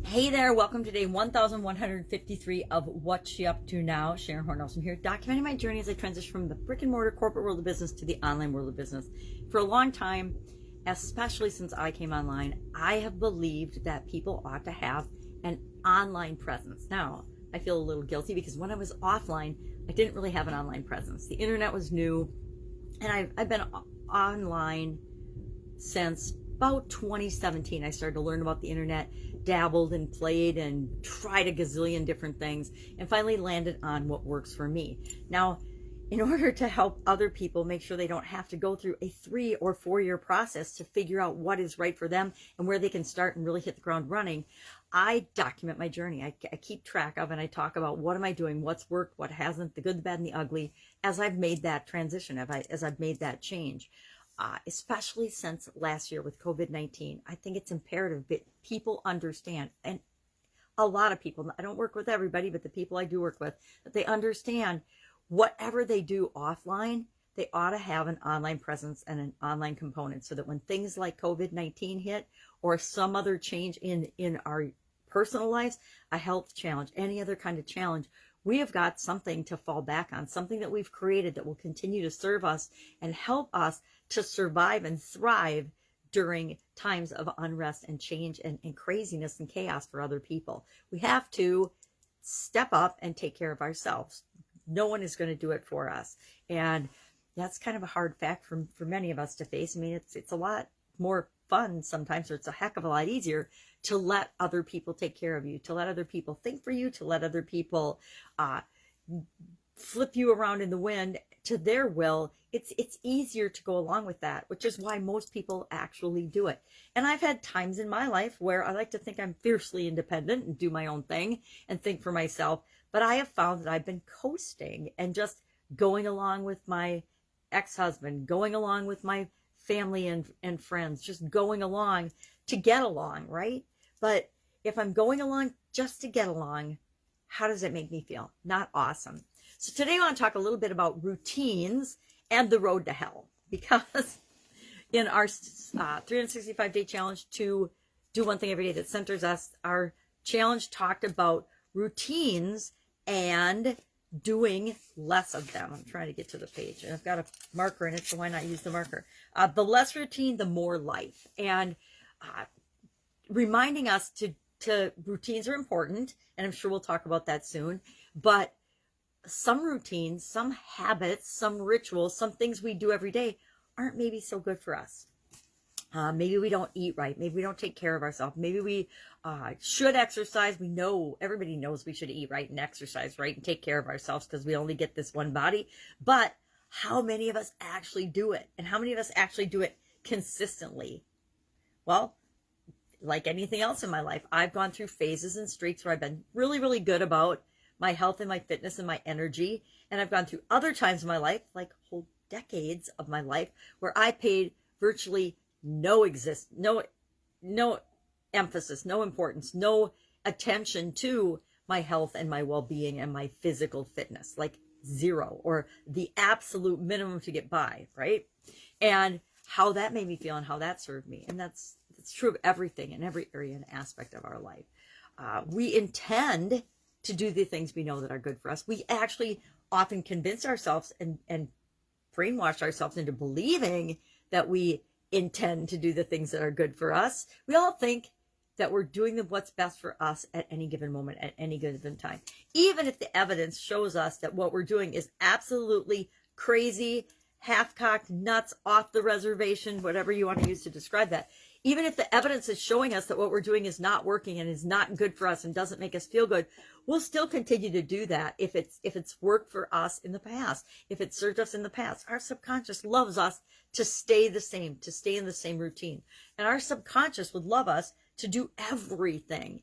Hey there, welcome to day 1153 of What's She Up To Now. Sharon Horne-Ellstrom here, documenting my journey as I transition from the brick and mortar corporate world of business to the online world of business. For a long time, especially since I came online, I have believed that people ought to have an online presence. Now, I feel a little guilty because when I was offline, I didn't really have an online presence. The internet was new, and I've been online since about 2017. I started to learn about the internet, dabbled and played and tried a gazillion different things, and finally landed on what works for me. Now, in order to help other people make sure they don't have to go through a 3 or 4 year process to figure out what is right for them and where they can start and really hit the ground running, I document my journey. I keep track of, and I talk about what am I doing, what's worked, what hasn't, the good, the bad, and the ugly, as I've made that transition, as I've made that change. Especially since last year with COVID-19, I think it's imperative that people understand, and a lot of people, I don't work with everybody, but the people I do work with, that they understand whatever they do offline, they ought to have an online presence and an online component so that when things like COVID-19 hit or some other change in our personal lives, a health challenge, any other kind of challenge, we have got something to fall back on, something that we've created that will continue to serve us and help us to survive and thrive during times of unrest and change and craziness and chaos for other people. We have to step up and take care of ourselves. No one is going to do it for us. And that's kind of a hard fact for many of us to face. I mean, it's a lot more fun sometimes, or it's a heck of a lot easier to let other people take care of you, to let other people think for you, to let other people flip you around in the wind to their will. It's easier to go along with that, which is why most people actually do it. And I've had times in my life where I like to think I'm fiercely independent and do my own thing and think for myself, but I have found that I've been coasting and just going along with my ex-husband, going along with my family and friends, just going along to get along, right? But if I'm going along just to get along, how does it make me feel? Not awesome. So today I want to talk a little bit about routines and the road to hell, because in our 365-day challenge to do one thing every day that centers us, our challenge talked about routines and doing less of them. I'm trying to get to the page, and I've got a marker in it, so why not use the marker? The less routine, the more life. And reminding us to routines are important, and I'm sure we'll talk about that soon, but some routines, some habits, some rituals, some things we do every day aren't maybe so good for us. Maybe we don't eat right. Maybe we don't take care of ourselves. Maybe we should exercise. We know, everybody knows we should eat right and exercise right and take care of ourselves because we only get this one body. But how many of us actually do it? And how many of us actually do it consistently? Well, like anything else in my life, I've gone through phases and streaks where I've been really, really good about my health and my fitness and my energy. And I've gone through other times in my life, like whole decades of my life, where I paid virtually no emphasis, no importance, no attention to my health and my well-being and my physical fitness, like zero, or the absolute minimum to get by, right? And how that made me feel and how that served me. And that's true of everything in every area and aspect of our life. We intend to do the things we know that are good for us. We actually often convince ourselves and brainwash ourselves into believing that we intend to do the things that are good for us. We all think that we're doing what's best for us at any given moment, at any given time. Even if the evidence shows us that what we're doing is absolutely crazy, half-cocked, nuts, off the reservation, whatever you want to use to describe that. Even if the evidence is showing us that what we're doing is not working and is not good for us and doesn't make us feel good, we'll still continue to do that if it's worked for us in the past, if it served us in the past. Our subconscious loves us to stay the same, to stay in the same routine. And our subconscious would love us to do everything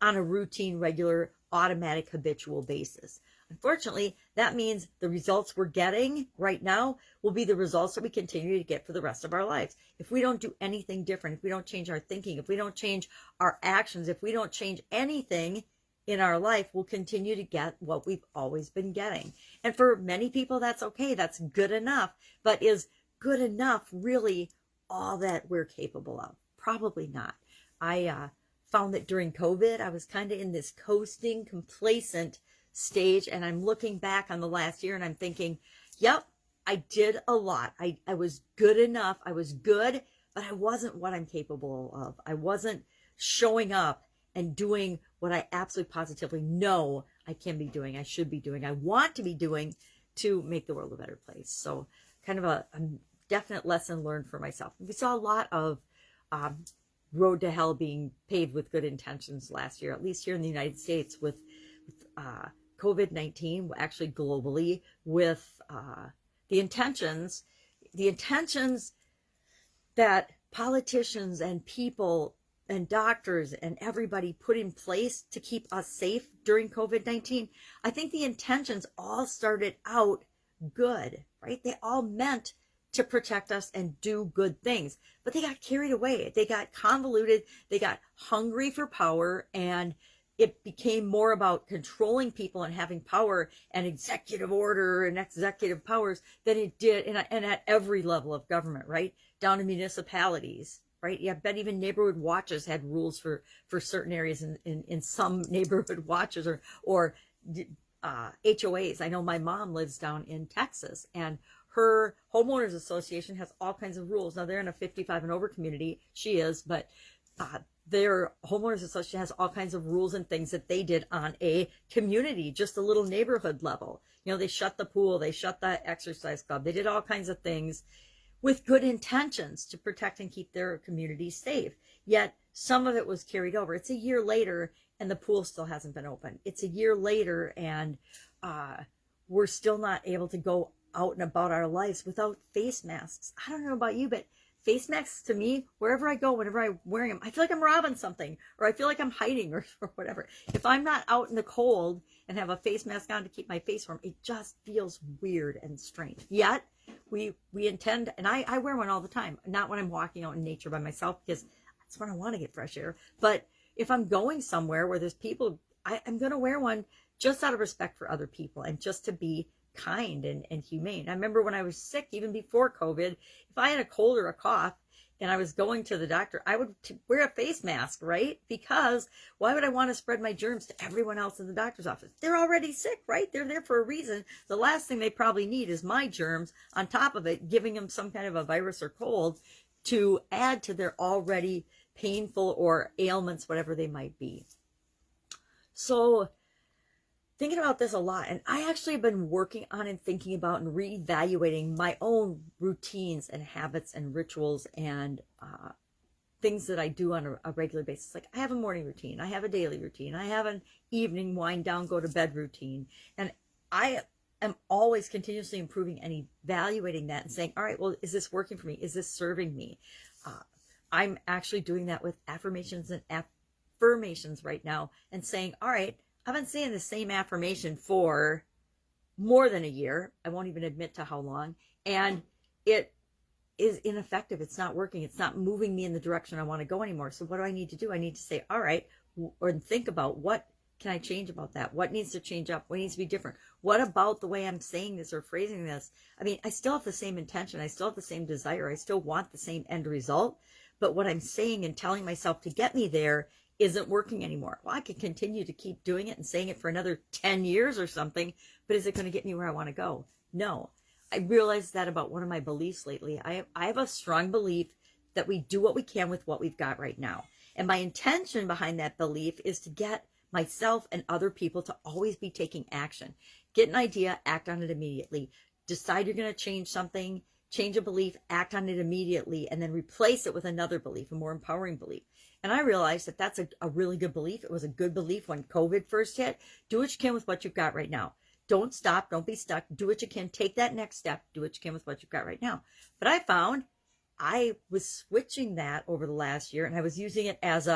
on a routine, regular, automatic, habitual basis. Unfortunately, that means the results we're getting right now will be the results that we continue to get for the rest of our lives. If we don't do anything different, if we don't change our thinking, if we don't change our actions, if we don't change anything in our life, we'll continue to get what we've always been getting. And for many people, that's okay. That's good enough. But is good enough really all that we're capable of? Probably not. I found that during COVID, I was kind of in this coasting, complacent stage. And I'm looking back on the last year and I'm thinking, yep, I did a lot. I was good enough. I was good, but I wasn't what I'm capable of. I wasn't showing up and doing what I absolutely positively know I can be doing, I should be doing, I want to be doing to make the world a better place. So kind of a definite lesson learned for myself. We saw a lot of road to hell being paved with good intentions last year, at least here in the United States with COVID-19, actually globally, with the intentions that politicians and people and doctors and everybody put in place to keep us safe during COVID-19. I think the intentions all started out good, right? They all meant to protect us and do good things, but they got carried away. They got convoluted. They got hungry for power, and it became more about controlling people and having power and executive order and executive powers than it did, and at every level of government, right? Down to municipalities, right? Yeah, I bet even neighborhood watches had rules for certain areas in some neighborhood watches or HOAs. I know my mom lives down in Texas, and her homeowners association has all kinds of rules. Now they're in a 55 and over community. She is, but their homeowners association has all kinds of rules and things that they did on a community, just a little neighborhood level. You know, they shut the pool, they shut the exercise club, they did all kinds of things with good intentions to protect and keep their community safe. Yet some of it was carried over. It's a year later and the pool still hasn't been open. It's a year later and we're still not able to go out and about our lives without face masks. I don't know about you, but face masks to me, wherever I go, whenever I'm wearing them, I feel like I'm robbing something, or I feel like I'm hiding or whatever. If I'm not out in the cold and have a face mask on to keep my face warm, it just feels weird and strange. Yet we intend, and I wear one all the time, not when I'm walking out in nature by myself, because that's when I want to get fresh air. But if I'm going somewhere where there's people, I'm going to wear one just out of respect for other people and just to be kind and humane. I remember when I was sick, even before COVID, if I had a cold or a cough and I was going to the doctor, I would wear a face mask, right? Because why would I want to spread my germs to everyone else in the doctor's office? They're already sick, right? They're there for a reason. The last thing they probably need is my germs on top of it, giving them some kind of a virus or cold to add to their already painful or ailments, whatever they might be. So thinking about this a lot, and I actually have been working on and thinking about and reevaluating my own routines and habits and rituals and things that I do on a regular basis. Like I have a morning routine, I have a daily routine, I have an evening wind down, go to bed routine, and I am always continuously improving and evaluating that and saying, all right, well, is this working for me? Is this serving me? I'm actually doing that with affirmations and affirmations right now and saying, all right, I've been saying the same affirmation for more than a year. I won't even admit to how long. And it is ineffective. It's not working. It's not moving me in the direction I want to go anymore. So what do I need to do? I need to say, all right, or think about what can I change about that? What needs to change up? What needs to be different? What about the way I'm saying this or phrasing this? I mean, I still have the same intention. I still have the same desire. I still want the same end result. But what I'm saying and telling myself to get me there isn't working anymore. Well, I could continue to keep doing it and saying it for another 10 years or something, but is it going to get me where I want to go? No. I realized that about one of my beliefs lately. I have a strong belief that we do what we can with what we've got right now. And my intention behind that belief is to get myself and other people to always be taking action. Get an idea, act on it immediately. Decide you're going to change something, change a belief, act on it immediately, and then replace it with another belief, a more empowering belief. And I realized that that's a really good belief. It was a good belief when COVID first hit. Do what you can with what you've got right now. Don't stop. Don't be stuck. Do what you can. Take that next step. Do what you can with what you've got right now. But I found I was switching that over the last year, and I was using it as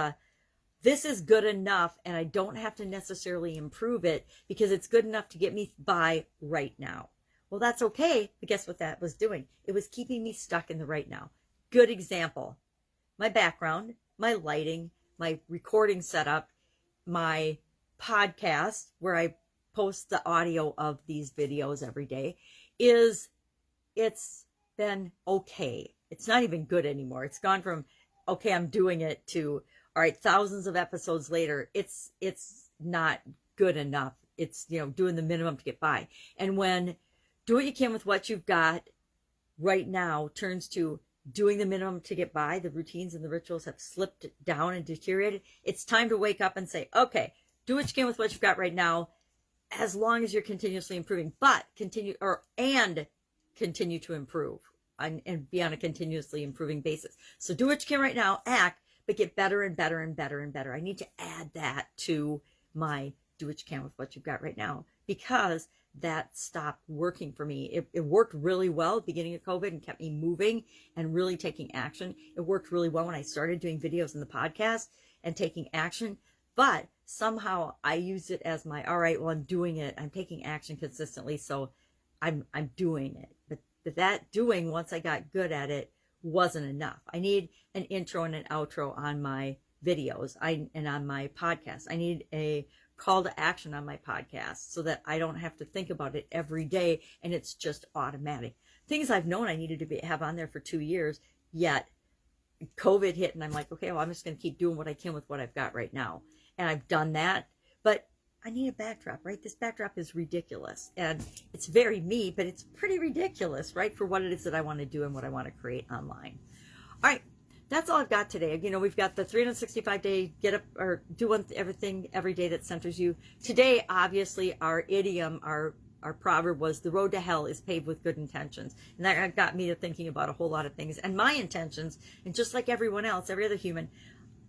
this is good enough, and I don't have to necessarily improve it because it's good enough to get me by right now. Well, that's okay, but guess what that was doing? It was keeping me stuck in the right now. Good example. My background, my lighting, my recording setup, my podcast, where I post the audio of these videos every day, it's been okay. It's not even good anymore. It's gone from, okay, I'm doing it, to, All right, thousands of episodes later, it's not good enough. It's, doing the minimum to get by. And when do what you can with what you've got right now turns to doing the minimum to get by, the routines and the rituals have slipped down and deteriorated. It's time to wake up and say, okay, do what you can with what you've got right now, as long as you're continuously improving, but continue to improve and be on a continuously improving basis. So do what you can right now, act, but get better and better and better and better. I need to add that to my do what you can with what you've got right now, because that stopped working for me. It worked really well at the beginning of COVID and kept me moving and really taking action. It worked really well when I started doing videos in the podcast and taking action, but somehow I used it as my, all right, well, I'm doing it. I'm taking action consistently, so I'm doing it. But that doing, once I got good at it, wasn't enough. I need an intro and an outro on my videos and on my podcast. I need a call to action on my podcast so that I don't have to think about it every day and it's just automatic. Things I've known I needed to have on there for 2 years, yet COVID hit and I'm like, okay, well, I'm just going to keep doing what I can with what I've got right now. And I've done that, but I need a backdrop, right? This backdrop is ridiculous and it's very me, but it's pretty ridiculous, right? For what it is that I want to do and what I want to create online. All right. That's all I've got today. We've got the 365-day get up or do everything every day that centers you. Today, obviously, our idiom, our proverb was the road to hell is paved with good intentions. And that got me to thinking about a whole lot of things. And my intentions, and just like everyone else, every other human,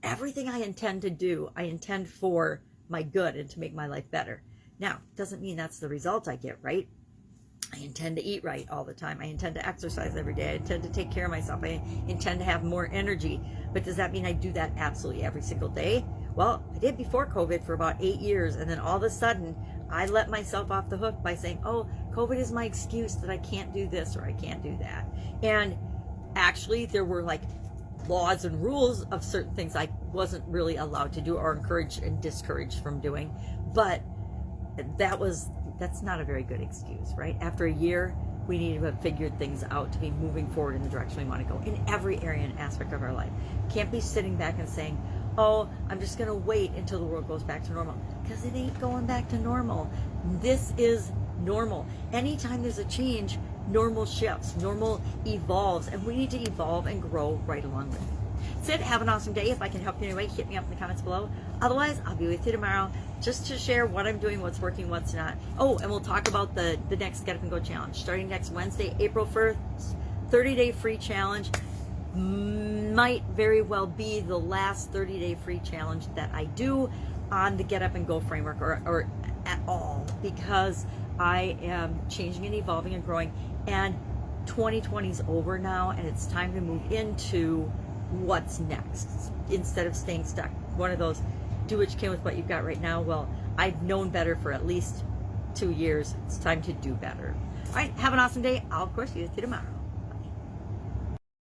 everything I intend to do, I intend for my good and to make my life better. Now, doesn't mean that's the result I get, right? I intend to eat right all the time. I intend to exercise every day. I intend to take care of myself. I intend to have more energy. But does that mean I do that absolutely every single day? Well, I did before COVID for about 8 years. And then all of a sudden, I let myself off the hook by saying, oh, COVID is my excuse that I can't do this or I can't do that. And actually, there were like laws and rules of certain things I wasn't really allowed to do or encouraged and discouraged from doing. But that's not a very good excuse, right? After a year, we need to have figured things out to be moving forward in the direction we want to go in every area and aspect of our life. Can't be sitting back and saying, oh, I'm just going to wait until the world goes back to normal, because it ain't going back to normal. This is normal. Anytime there's a change, normal shifts, normal evolves, and we need to evolve and grow right along with it. That's it. Have an awesome day. If I can help you in any way, hit me up in the comments below. Otherwise, I'll be with you tomorrow just to share what I'm doing, what's working, what's not. Oh, and we'll talk about the next Get Up and Go challenge starting next Wednesday, April 1st, 30-day free challenge. Might very well be the last 30-day free challenge that I do on the Get Up and Go framework or at all, because I am changing and evolving and growing, and 2020 is over now, and it's time to move into what's next instead of staying stuck. One of those do what you can with what you've got right now. Well, I've known better for at least 2 years. It's time to do better. All right, have an awesome day. I'll, of course, see you tomorrow.